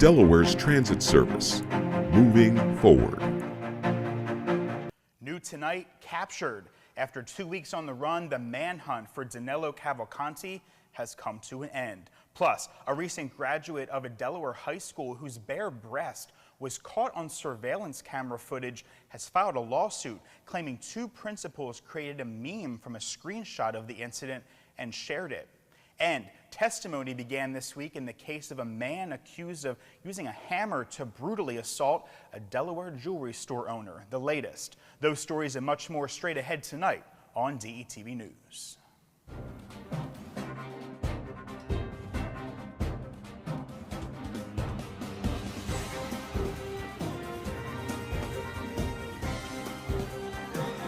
Delaware's transit service, moving forward. New tonight, captured. After 2 weeks on the run, the manhunt for Danelo Cavalcante has come to an end. Plus, a recent graduate of a Delaware high school whose bare breast was caught on surveillance camera footage has filed a lawsuit claiming two principals created a meme from a screenshot of the incident and shared it. And testimony began this week in the case of a man accused of using a hammer to brutally assault a Delaware jewelry store owner. The latest. Those stories and much more straight ahead tonight on DETV News.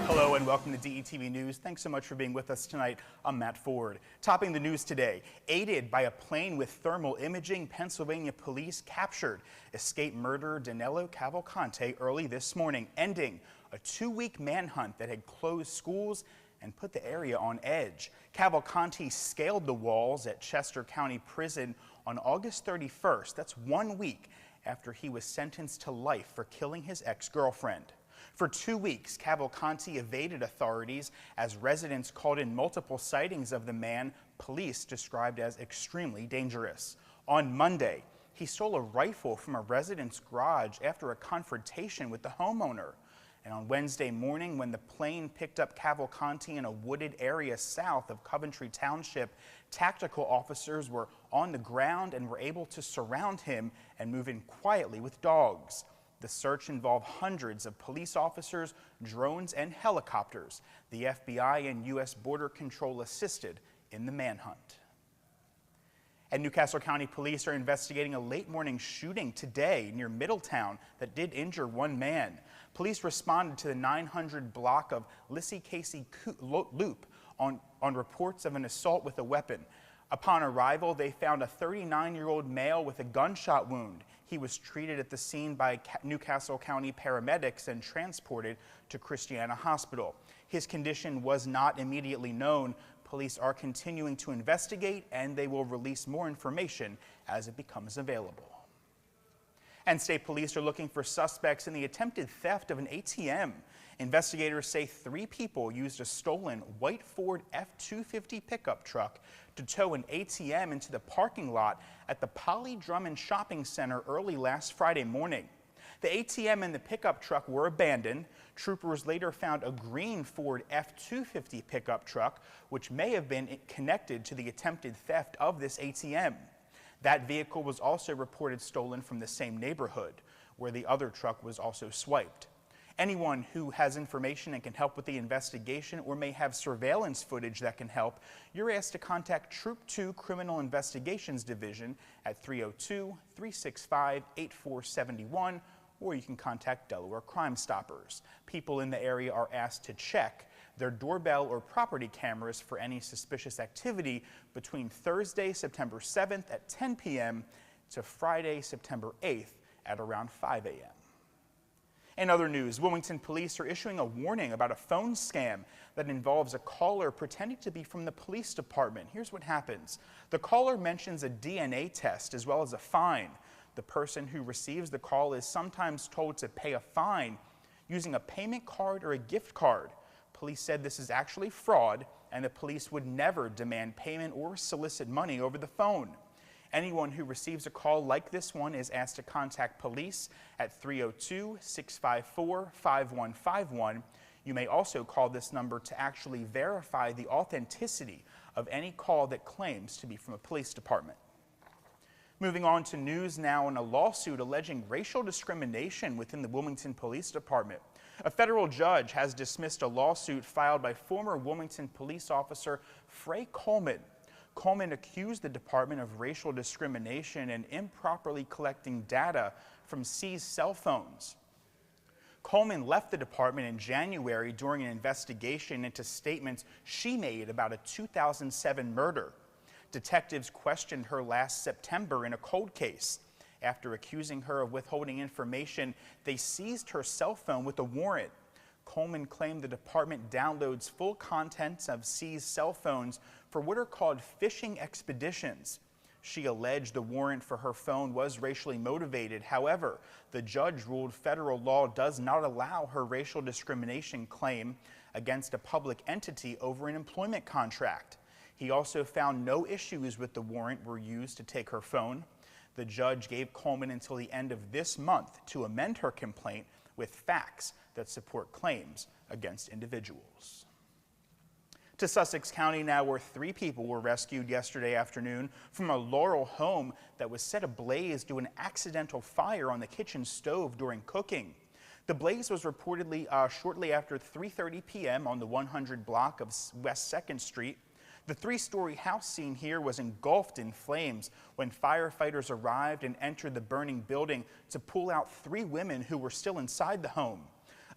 Hello and welcome to DETV News. Thanks so much for being with us tonight. I'm Matt Ford. Topping the news today, aided by a plane with thermal imaging, Pennsylvania police captured escaped murderer Danelo Cavalcante early this morning, ending a 2-week manhunt that had closed schools and put the area on edge. Cavalcante scaled the walls at Chester County Prison on August 31st. That's 1 week after he was sentenced to life for killing his ex-girlfriend. For 2 weeks, Cavalcante evaded authorities as residents called in multiple sightings of the man police described as extremely dangerous. On Monday, he stole a rifle from a resident's garage after a confrontation with the homeowner. And on Wednesday morning, when the plane picked up Cavalcante in a wooded area south of Coventry Township, tactical officers were on the ground and were able to surround him and move in quietly with dogs. The search involved hundreds of police officers, drones, and helicopters. The FBI and U.S. Border Control assisted in the manhunt. And Newcastle County Police are investigating a late morning shooting today near Middletown that did injure one man. Police responded to the 900 block of Lissy Casey Loop on reports of an assault with a weapon. Upon arrival, they found a 39-year-old male with a gunshot wound. He was treated at the scene by Newcastle County paramedics and transported to Christiana Hospital. His condition was not immediately known. Police are continuing to investigate, and they will release more information as it becomes available. And state police are looking for suspects in the attempted theft of an ATM. Investigators say 3 people used a stolen white Ford F-250 pickup truck to tow an ATM into the parking lot at the Polly Drummond Shopping Center early last Friday morning. The ATM and the pickup truck were abandoned. Troopers later found a green Ford F-250 pickup truck, which may have been connected to the attempted theft of this ATM. That vehicle was also reported stolen from the same neighborhood, where the other truck was also swiped. Anyone who has information and can help with the investigation or may have surveillance footage that can help, you're asked to contact Troop 2 Criminal Investigations Division at 302-365-8471, or you can contact Delaware Crime Stoppers. People in the area are asked to check their doorbell or property cameras for any suspicious activity between Thursday, September 7th at 10 p.m. to Friday, September 8th at around 5 a.m. In other news, Wilmington police are issuing a warning about a phone scam that involves a caller pretending to be from the police department. Here's what happens. The caller mentions a DNA test as well as a fine. The person who receives the call is sometimes told to pay a fine using a payment card or a gift card. Police said this is actually fraud, and the police would never demand payment or solicit money over the phone. Anyone who receives a call like this one is asked to contact police at 302-654-5151. You may also call this number to actually verify the authenticity of any call that claims to be from a police department. Moving on to news now on a lawsuit alleging racial discrimination within the Wilmington Police Department. A federal judge has dismissed a lawsuit filed by former Wilmington police officer Frey Coleman. Coleman accused the department of racial discrimination and improperly collecting data from seized cell phones. Coleman left the department in January during an investigation into statements she made about a 2007 murder. Detectives questioned her last September in a cold case. After accusing her of withholding information, they seized her cell phone with a warrant. Coleman claimed the department downloads full contents of seized cell phones for what are called phishing expeditions. She alleged the warrant for her phone was racially motivated. However, the judge ruled federal law does not allow her racial discrimination claim against a public entity over an employment contract. He also found no issues with the warrant were used to take her phone. The judge gave Coleman until the end of this month to amend her complaint with facts that support claims against individuals. To Sussex County now, where 3 people were rescued yesterday afternoon from a Laurel home that was set ablaze due to an accidental fire on the kitchen stove during cooking. The blaze was reportedly shortly after 3:30 p.m. on the 100 block of West 2nd Street. The 3-story house seen here was engulfed in flames when firefighters arrived and entered the burning building to pull out 3 women who were still inside the home.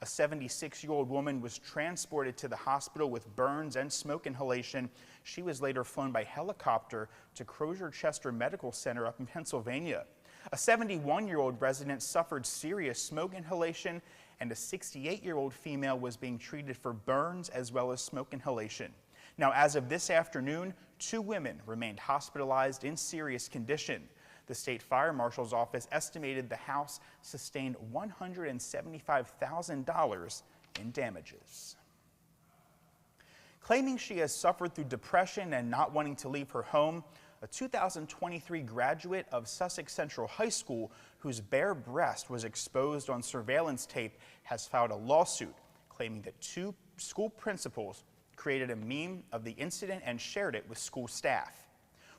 A 76-year-old woman was transported to the hospital with burns and smoke inhalation. She was later flown by helicopter to Crozer-Chester Medical Center up in Pennsylvania. A 71-year-old resident suffered serious smoke inhalation, and a 68-year-old female was being treated for burns as well as smoke inhalation. Now, as of this afternoon, 2 women remained hospitalized in serious condition. The state fire marshal's office estimated the house sustained $175,000 in damages. Claiming she has suffered through depression and not wanting to leave her home, a 2023 graduate of Sussex Central High School whose bare breast was exposed on surveillance tape has filed a lawsuit claiming that 2 school principals created a meme of the incident and shared it with school staff.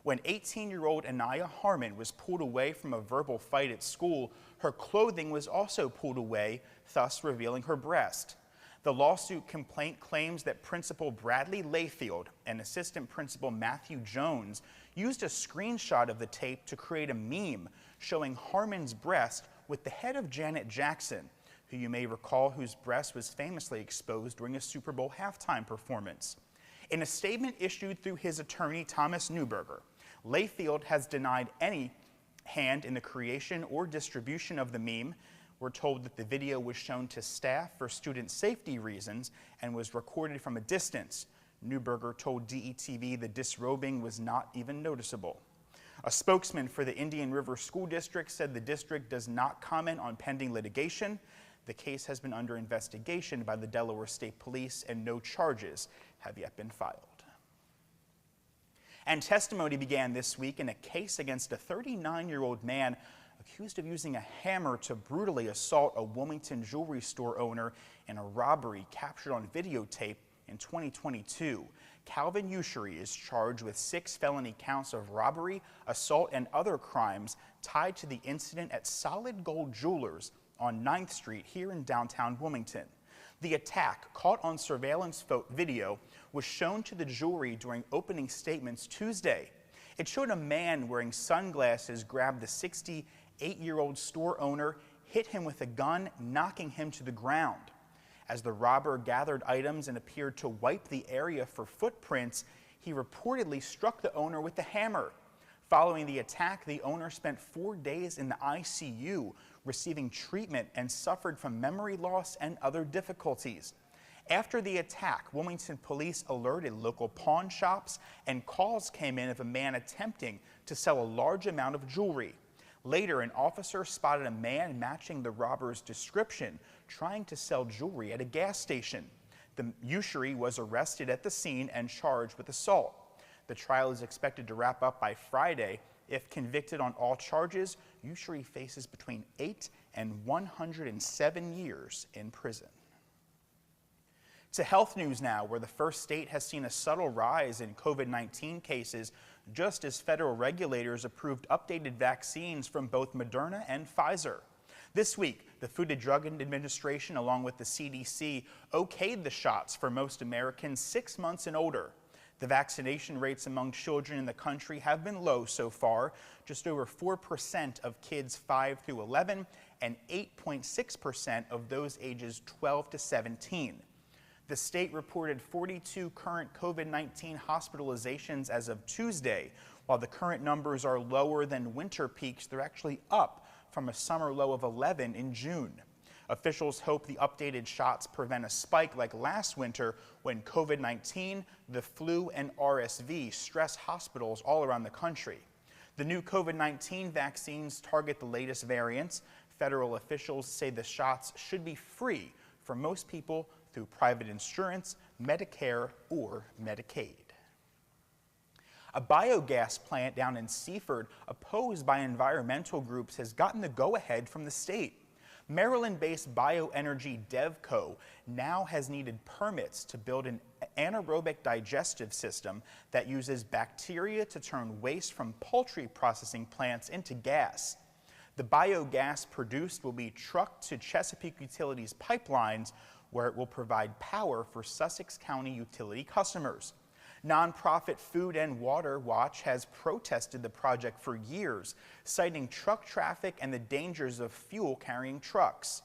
When 18-year-old Anaya Harmon was pulled away from a verbal fight at school, her clothing was also pulled away, thus revealing her breast. The lawsuit complaint claims that Principal Bradley Layfield and Assistant Principal Matthew Jones used a screenshot of the tape to create a meme showing Harmon's breast with the head of Janet Jackson, who you may recall whose breast was famously exposed during a Super Bowl halftime performance. In a statement issued through his attorney, Thomas Newberger, Layfield has denied any hand in the creation or distribution of the meme. We're told that the video was shown to staff for student safety reasons and was recorded from a distance. Newberger told DETV the disrobing was not even noticeable. A spokesman for the Indian River School District said the district does not comment on pending litigation. The case has been under investigation by the Delaware State Police and no charges have yet been filed. And testimony began this week in a case against a 39-year-old man accused of using a hammer to brutally assault a Wilmington jewelry store owner in a robbery captured on videotape in 2022. Calvin Ushery is charged with 6 felony counts of robbery, assault, and other crimes tied to the incident at Solid Gold Jewelers on 9th Street here in downtown Wilmington. The attack, caught on surveillance video, was shown to the jury during opening statements Tuesday. It showed a man wearing sunglasses grab the 68-year-old store owner, hit him with a gun, knocking him to the ground. As the robber gathered items and appeared to wipe the area for footprints, he reportedly struck the owner with a hammer. Following the attack, the owner spent 4 days in the ICU, receiving treatment, and suffered from memory loss and other difficulties. After the attack, Wilmington police alerted local pawn shops, and calls came in of a man attempting to sell a large amount of jewelry. Later, an officer spotted a man matching the robber's description, trying to sell jewelry at a gas station. The Ushery was arrested at the scene and charged with assault. The trial is expected to wrap up by Friday. If convicted on all charges, Ushery faces between 8 and 107 years in prison. To health news now, where the first state has seen a subtle rise in COVID-19 cases, just as federal regulators approved updated vaccines from both Moderna and Pfizer. This week, the Food and Drug Administration, along with the CDC, okayed the shots for most Americans 6 months and older. The vaccination rates among children in the country have been low so far, just over 4% of kids 5 through 11 and 8.6% of those ages 12 to 17. The state reported 42 current COVID-19 hospitalizations as of Tuesday. While the current numbers are lower than winter peaks, they're actually up from a summer low of 11 in June. Officials hope the updated shots prevent a spike like last winter when COVID-19, the flu, and RSV stressed hospitals all around the country. The new COVID-19 vaccines target the latest variants. Federal officials say the shots should be free for most people through private insurance, Medicare, or Medicaid. A biogas plant down in Seaford, opposed by environmental groups, has gotten the go-ahead from the state. Maryland-based bioenergy DevCo now has needed permits to build an anaerobic digestive system that uses bacteria to turn waste from poultry processing plants into gas. The biogas produced will be trucked to Chesapeake Utilities pipelines, where it will provide power for Sussex County utility customers. Nonprofit Food and Water Watch has protested the project for years, citing truck traffic and the dangers of fuel-carrying trucks.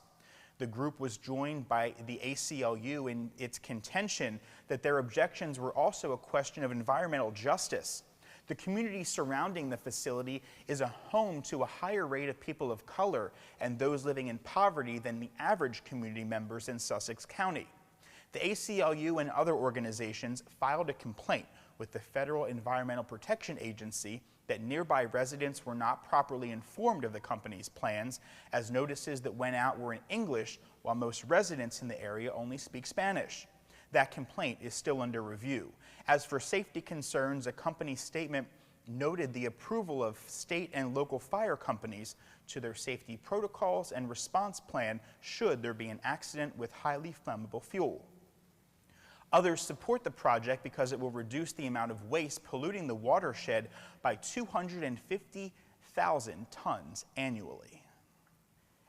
The group was joined by the ACLU in its contention that their objections were also a question of environmental justice. The community surrounding the facility is a home to a higher rate of people of color and those living in poverty than the average community members in Sussex County. The ACLU and other organizations filed a complaint with the Federal Environmental Protection Agency that nearby residents were not properly informed of the company's plans, as notices that went out were in English while most residents in the area only speak Spanish. That complaint is still under review. As for safety concerns, a company statement noted the approval of state and local fire companies to their safety protocols and response plan should there be an accident with highly flammable fuel. Others support the project because it will reduce the amount of waste polluting the watershed by 250,000 tons annually.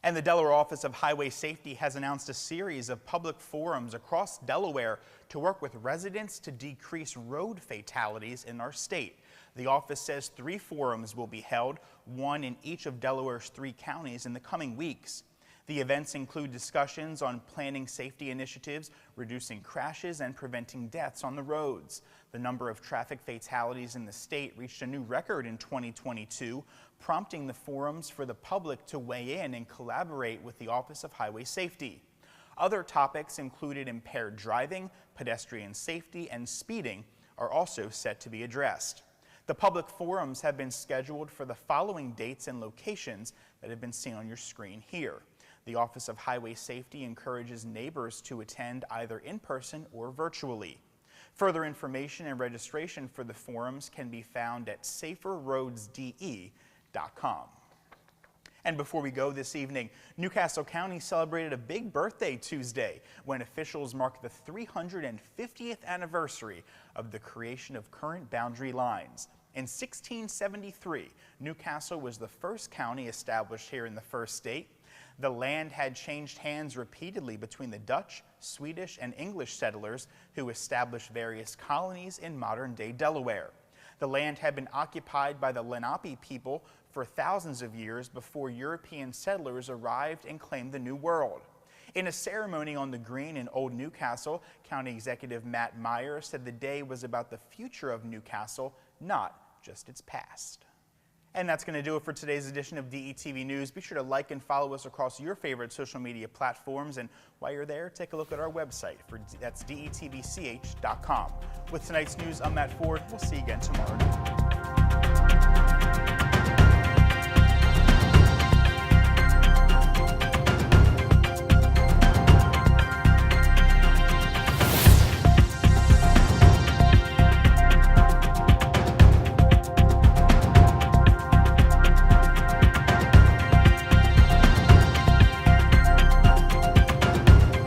And the Delaware Office of Highway Safety has announced a series of public forums across Delaware to work with residents to decrease road fatalities in our state. The office says 3 forums will be held, one in each of Delaware's 3 counties in the coming weeks. The events include discussions on planning safety initiatives, reducing crashes, and preventing deaths on the roads. The number of traffic fatalities in the state reached a new record in 2022, prompting the forums for the public to weigh in and collaborate with the Office of Highway Safety. Other topics included impaired driving, pedestrian safety, and speeding are also set to be addressed. The public forums have been scheduled for the following dates and locations that have been seen on your screen here. The Office of Highway Safety encourages neighbors to attend either in person or virtually. Further information and registration for the forums can be found at saferroadsde.com. And before we go this evening, Newcastle County celebrated a big birthday Tuesday when officials marked the 350th anniversary of the creation of current boundary lines. In 1673, Newcastle was the first county established here in the first state. The land had changed hands repeatedly between the Dutch, Swedish, and English settlers who established various colonies in modern-day Delaware. The land had been occupied by the Lenape people for thousands of years before European settlers arrived and claimed the New World. In a ceremony on the green in Old Newcastle, County Executive Matt Meyer said the day was about the future of Newcastle, not just its past. And that's going to do it for today's edition of DETV News. Be sure to like and follow us across your favorite social media platforms. And while you're there, take a look at our website. That's detvch.com. With tonight's news, I'm Matt Ford. We'll see you again tomorrow night.